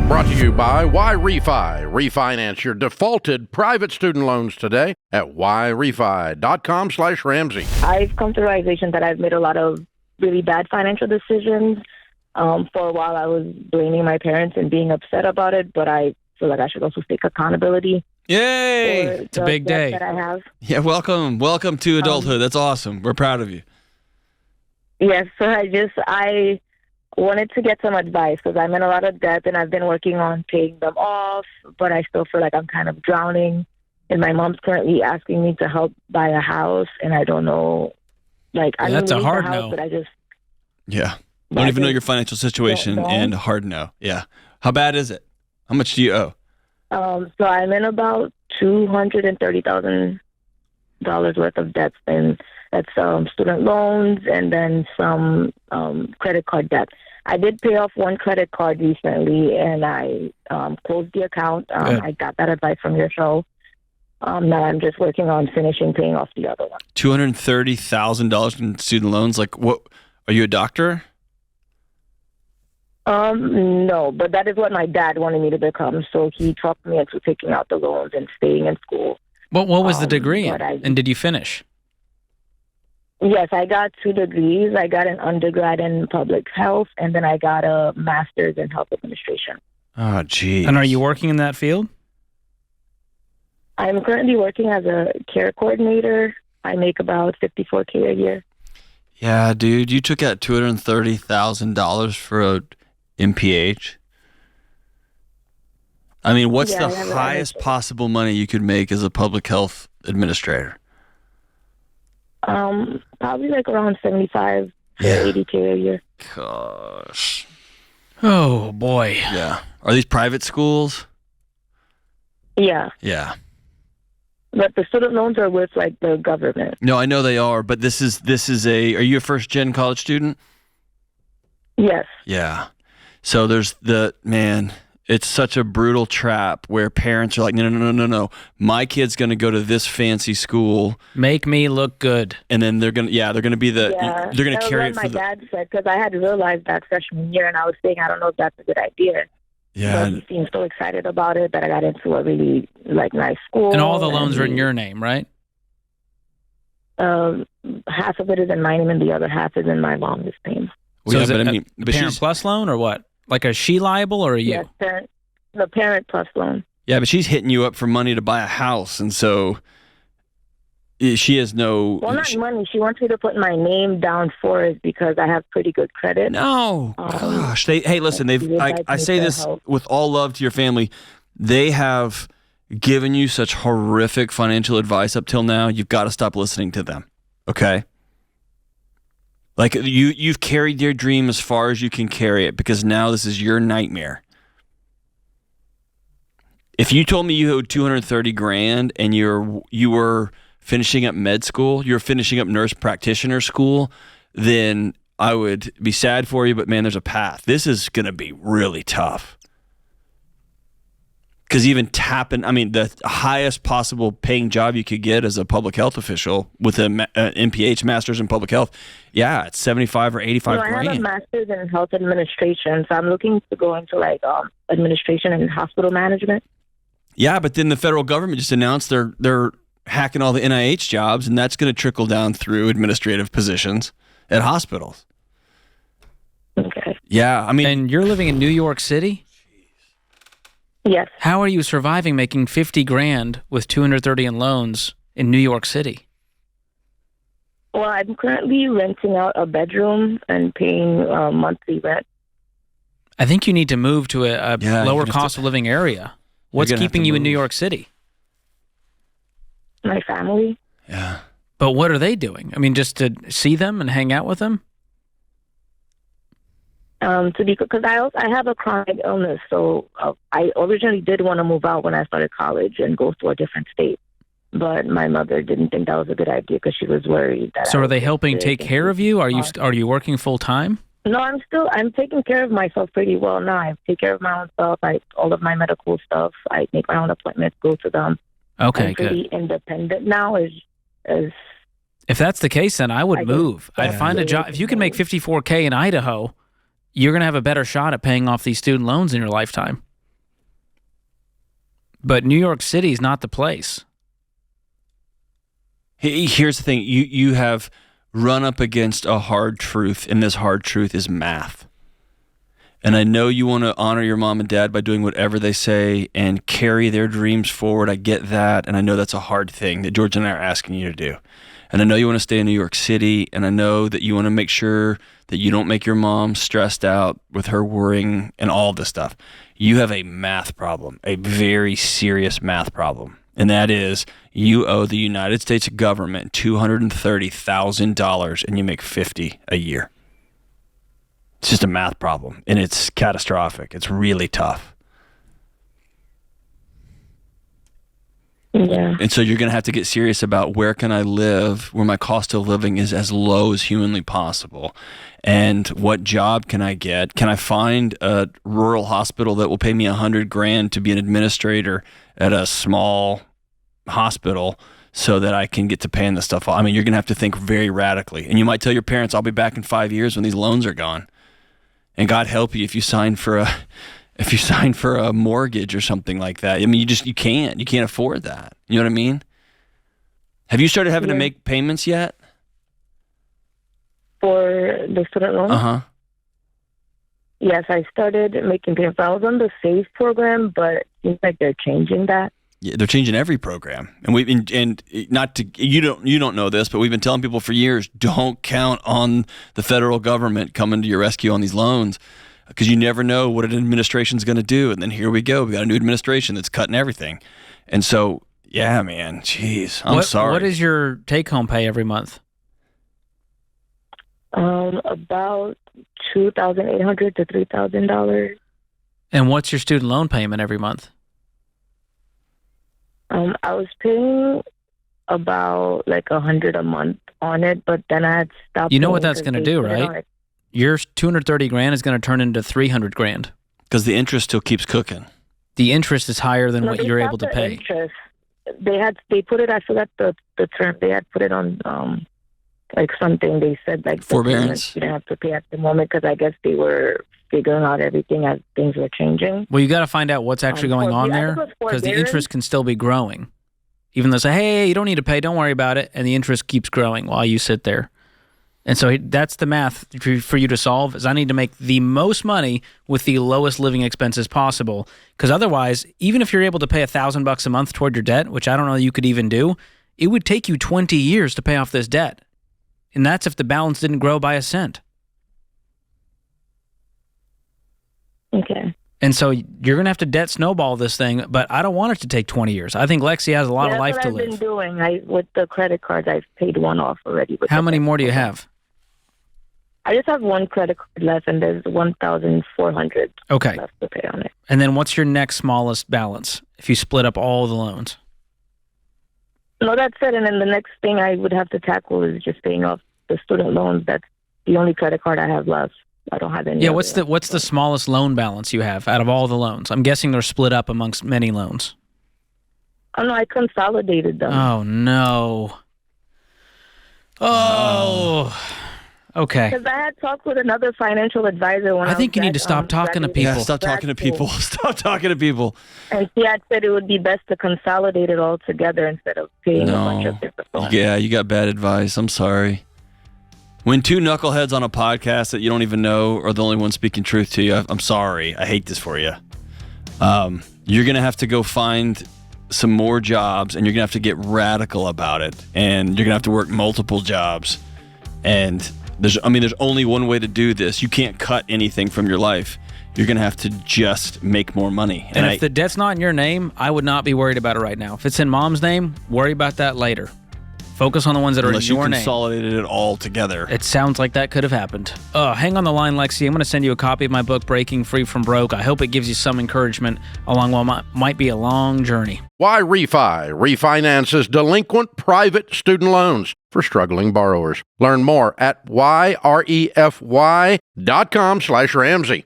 Brought to you by Refi. Refinance your defaulted private student loans today at yrefi.com/Ramsey. I've come to the realization that I've made a lot of really bad financial decisions. For a while, I was blaming my parents and being upset about it, but I feel like I should also take accountability. Yay! It's a big day. That I have. Yeah, welcome to adulthood. That's awesome. We're proud of you. Yes, so I wanted to get some advice because I'm in a lot of debt and I've been working on paying them off, but I still feel like I'm kind of drowning. And my mom's currently asking me to help buy a house, and I don't know. That's a hard no. But I just Don't even know your financial situation, and hard no. Yeah. How bad is it? How much do you owe? So I'm in about $230,000 worth of debts, and that's student loans and then some credit card debt. I did pay off one credit card recently, and I closed the account. I got that advice from your show. Now I'm just working on finishing paying off the other one. $230,000 in student loans? Like, what? Are you a doctor? No, but that is what my dad wanted me to become. So he talked me into taking out the loans and staying in school. What was the degree in? And did you finish? Yes, I got 2 degrees. I got an undergrad in public health, and then I got a master's in health administration. Oh, geez. And are you working in that field? I'm currently working as a care coordinator. I make about $54K a year. Yeah, dude, you took out $230,000 for a MPH. I mean, what's the highest possible money you could make as a public health administrator? Probably like around 75 to 80K a year. Gosh. Oh, boy. Yeah. Are these private schools? Yeah. Yeah. But the student loans are with like the government. No, I know they are, but this is are you a first gen college student? Yes. Yeah. So there's it's such a brutal trap where parents are like, no. My kid's going to go to this fancy school. Make me look good. And then they're going to be they're going to carry it for my dad said, because I had realized that freshman year, and I was saying, I don't know if that's a good idea. Yeah. But he seemed so excited about it that I got into a really nice school. And all the loans are in your name, right? Half of it is in my name, and the other half is in my mom's name. So is it a Parent Plus loan or what? Like, is she liable or are you? Yes, the Parent Plus loan. Yeah, but she's hitting you up for money to buy a house, and so she has no... Well, not money. She wants me to put my name down for it because I have pretty good credit. No. Gosh. Hey, listen, I say this with all love to your family. They have given you such horrific financial advice up till now. You've got to stop listening to them, okay? Like, you've carried your dream as far as you can carry it because now this is your nightmare. If you told me you owed $230,000 and you were finishing up med school, you're finishing up nurse practitioner school, then I would be sad for you, but man, there's a path. This is going to be really tough. Because even the highest possible paying job you could get as a public health official with an MPH, Master's in Public Health, it's 75 or 85 grand. I have a Master's in Health Administration, so I'm looking to go into administration and hospital management. Yeah, but then the federal government just announced they're hacking all the NIH jobs, and that's going to trickle down through administrative positions at hospitals. Okay. Yeah, And you're living in New York City? Yes. How are you surviving making $50,000 with $230,000 in loans in New York City? Well, I'm currently renting out a bedroom and paying monthly rent. I think you need to move to a lower cost of living area. What's keeping you in New York City? My family. Yeah. But what are they doing? Just to see them and hang out with them? Because I have a chronic illness, so I originally did want to move out when I started college and go to a different state. But my mother didn't think that was a good idea because she was worried that. So are they helping take care of you? Are you working full time? No, I'm taking care of myself pretty well now. I take care of my own stuff. All of my medical stuff. I make my own appointments, go to them. Okay, I'm pretty independent now. If that's the case, then I would move. I'd find a job. If you can make $54,000 in Idaho, you're going to have a better shot at paying off these student loans in your lifetime. But New York City is not the place. Here's the thing. You have run up against a hard truth, and this hard truth is math. And I know you want to honor your mom and dad by doing whatever they say and carry their dreams forward. I get that, and I know that's a hard thing that George and I are asking you to do. And I know you want to stay in New York City, and I know that you want to make sure that you don't make your mom stressed out with her worrying and all this stuff. You have a math problem, a very serious math problem. And that is, you owe the United States government $230,000 and you make $50,000 a year. It's just a math problem, and it's catastrophic. It's really tough. Yeah. And so you're going to have to get serious about where can I live, where my cost of living is as low as humanly possible, and what job can I get? Can I find a rural hospital that will pay me $100,000 to be an administrator at a small hospital so that I can get to paying this stuff off? I mean, you're going to have to think very radically. And you might tell your parents, I'll be back in 5 years when these loans are gone. And God help you if you sign for a mortgage or something like that. I mean, you can't afford that. You know what I mean? Have you started having to make payments yet? For the student loan? Uh-huh. Yes, I started making payments. I was on the SAVE program, but it seems like they're changing that. Yeah, they're changing every program, and you don't know this, but we've been telling people for years, don't count on the federal government coming to your rescue on these loans, because you never know what an administration's going to do. And then here we go, we got a new administration that's cutting everything, and so yeah, man, jeez, I'm sorry. What is your take-home pay every month? About $2,800 to $3,000. And what's your student loan payment every month? I was paying about like $100 a month on it, but then I had stopped. You know what that's going to do, right? Your $230,000 is going to turn into $300,000 because the interest still keeps cooking. The interest is higher than what you're able to pay. Interest. They put it. I forgot the term. They had put it on like something. They said like forbearance. You didn't have to pay at the moment because I guess they were figuring out everything as things were changing. Well, you got to find out what's actually going on there, because the interest can still be growing. Even though they say, hey, you don't need to pay, don't worry about it, and the interest keeps growing while you sit there. And so that's the math for you to solve, is I need to make the most money with the lowest living expenses possible, because otherwise, even if you're able to pay $1,000 a month toward your debt, which I don't know you could even do, it would take you 20 years to pay off this debt. And that's if the balance didn't grow by a cent. Okay. And so you're going to have to debt snowball this thing, but I don't want it to take 20 years. I think Lexi has a lot of life to live. That's what I've been doing. With the credit cards, I've paid one off already. How many more do you have? I just have one credit card left, and there's $1,400 left to pay on it. And then what's your next smallest balance if you split up all the loans? No, that's it. And then the next thing I would have to tackle is just paying off the student loans. That's the only credit card I have left. I don't have any. Yeah, what's the smallest loan balance you have out of all the loans? I'm guessing they're split up amongst many loans. Oh, no, I consolidated them. Oh, no. Oh, okay. Because I had talked with another financial advisor when I think you need to stop talking to people. Yeah, stop talking to people. Stop talking to people. And she had said it would be best to consolidate it all together instead of paying a bunch of different loans. Yeah, you got bad advice. I'm sorry. When two knuckleheads on a podcast that you don't even know are the only ones speaking truth to you, I'm sorry. I hate this for you. You're going to have to go find some more jobs, and you're going to have to get radical about it. And you're going to have to work multiple jobs. And there's only one way to do this. You can't cut anything from your life. You're going to have to just make more money. And if the debt's not in your name, I would not be worried about it right now. If it's in mom's name, worry about that later. Focus on the ones that are in your name. Unless you consolidated it all together. It sounds like that could have happened. Hang on the line, Lexi. I'm going to send you a copy of my book, Breaking Free from Broke. I hope it gives you some encouragement along what might be a long journey. Why Refi refinances delinquent private student loans for struggling borrowers. Learn more at yrefy.com/Ramsey.